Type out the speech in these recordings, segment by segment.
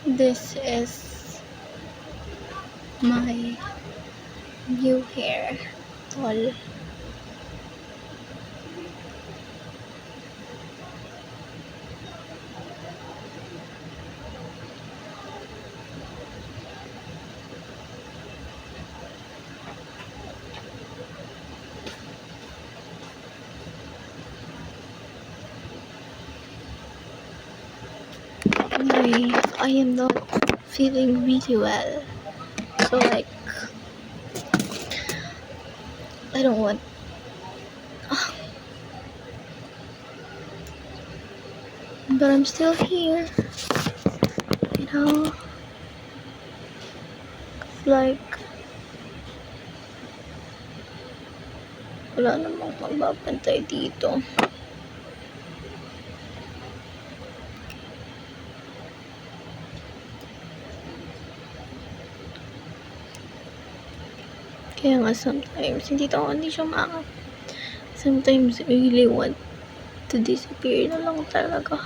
This is my new hair tol. Anyway, I am not feeling really well, so like I don't want but I'm still here, you know. It's like wala namang magbabantay dito. Kaya nga sometimes hindi siya maangat. Sometimes I really want to disappear na lang talaga.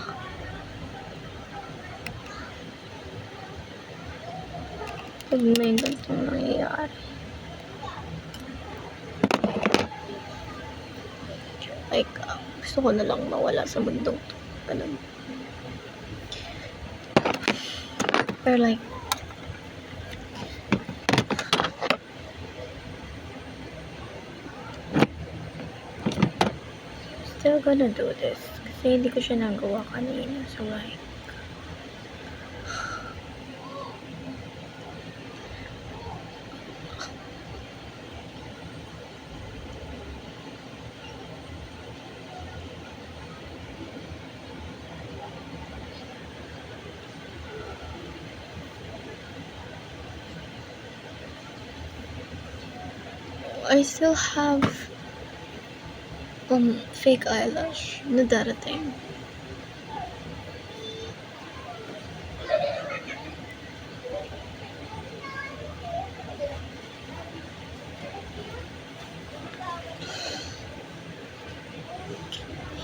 Pag may ganitong nangyayari. Like, gusto ko na lang mawala sa mundong to. Ganun. Pero like, still gonna do this. Kasi hindi ko siya nagawa kanina. So like, I still have fake eyelash na darating.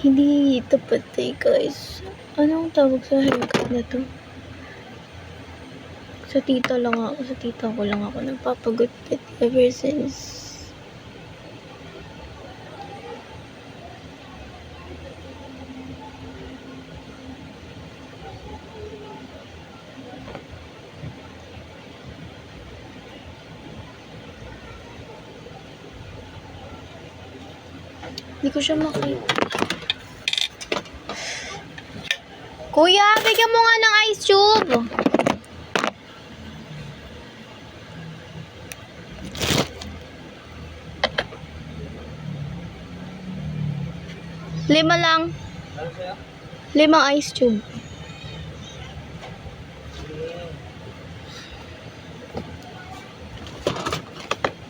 Hindi tapat guys. Anong tawag sa haircut na to? Sa tita ko lang ako nagpapagupit ever since. Hindi ko siya makita. Kuya, bigyan mo nga ng ice tube. Lima lang. 5 ice tube.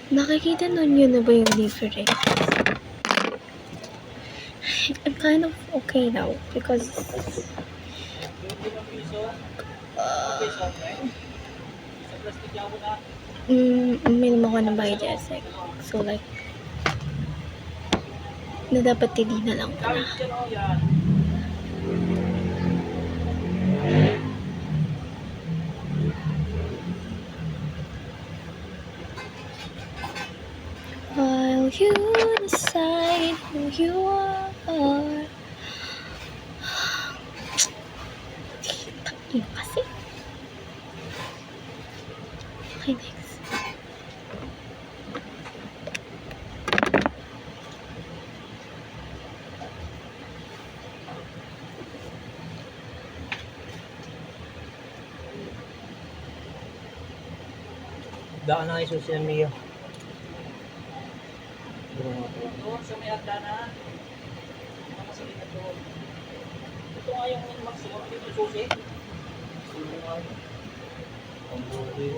Nakikita nun yun na ba yung difference? I'm kind of okay now because uminom ako ng Biogesic. So like, na dapat hindi na lang pala. While you decide who you are. Yun kasi. Okay, next. Daan na kayo social media. Doon sa may hagdanan. Mga sa likat doon. Ito nga yung magsuot dito susi. Susi nga. Ang buhay.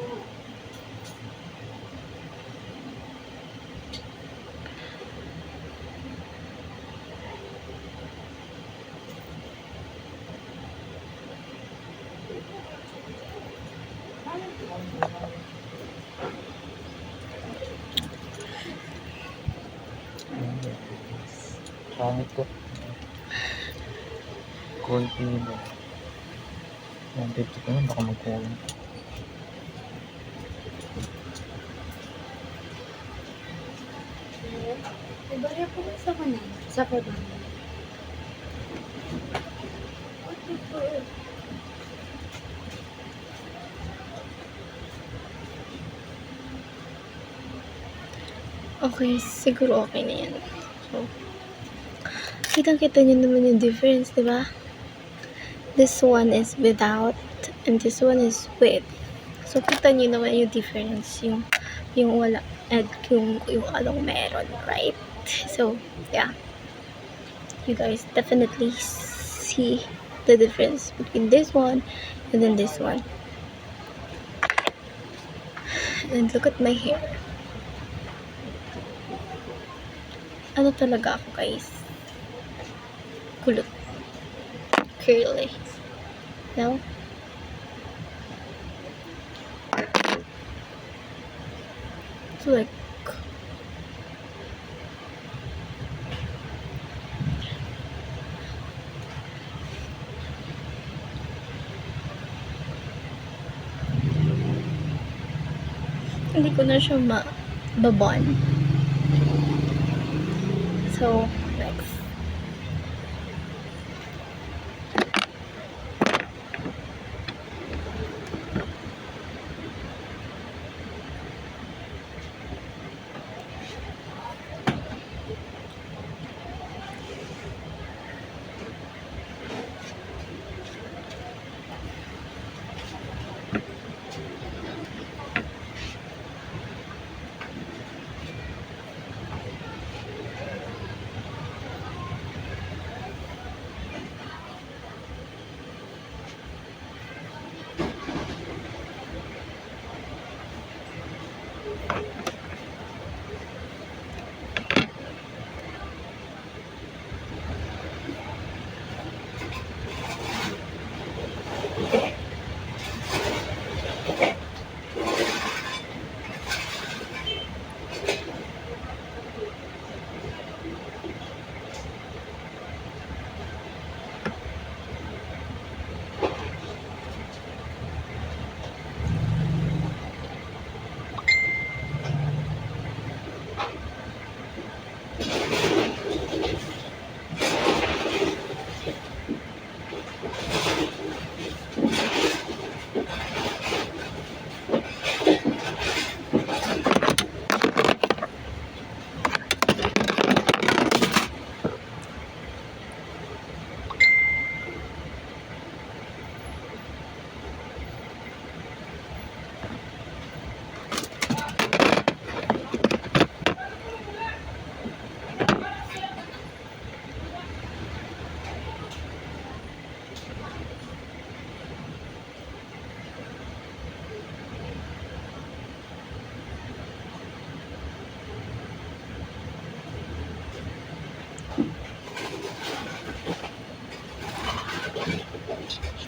Pangit ko. Konti mo. 150 ko na, baka magkulang. Ibarya po sa kanan. Sa baba. Okay, siguro okay na yan. So, kitang-kita nyo naman yung difference, di ba? This one is without, and this one is with. So, kita nyo naman yung difference, yung wala, at yung anong meron, right? So, yeah. You guys definitely see the difference between this one and then this one. And look at my hair. Ano talaga ako, guys? Kulot. Curly. No? It's like hindi ko na siya babon. So, next.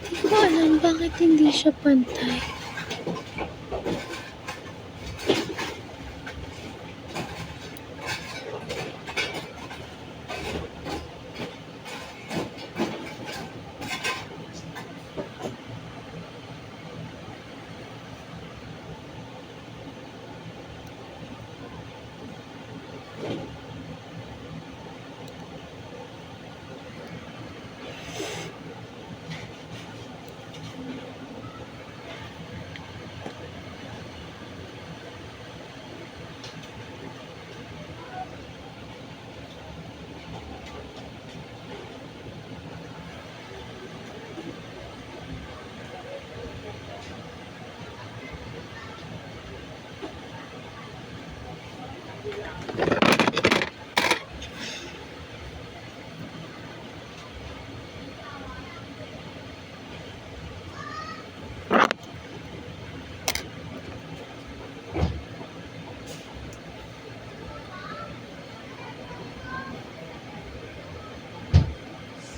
Hindi ko alam bakit hindi siya pantay.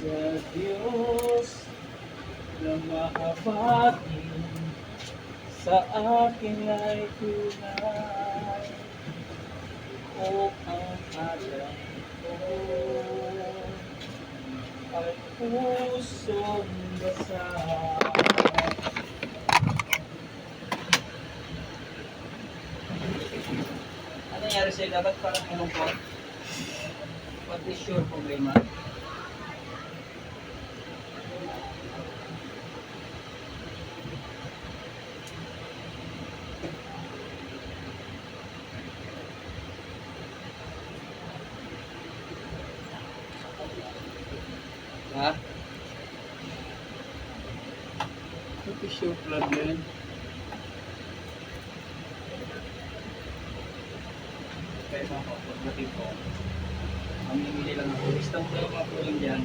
Sa Diyos na mahabagin sa akin ay tunay o ang alam ko ay pusong basa. nangyari sa'yo? Dapat parang malungkot. What is your problema? Ha? What is your problem? Kaya mga kapatid ko, mamimili lang ako. Lista mo lang mga problem dyan.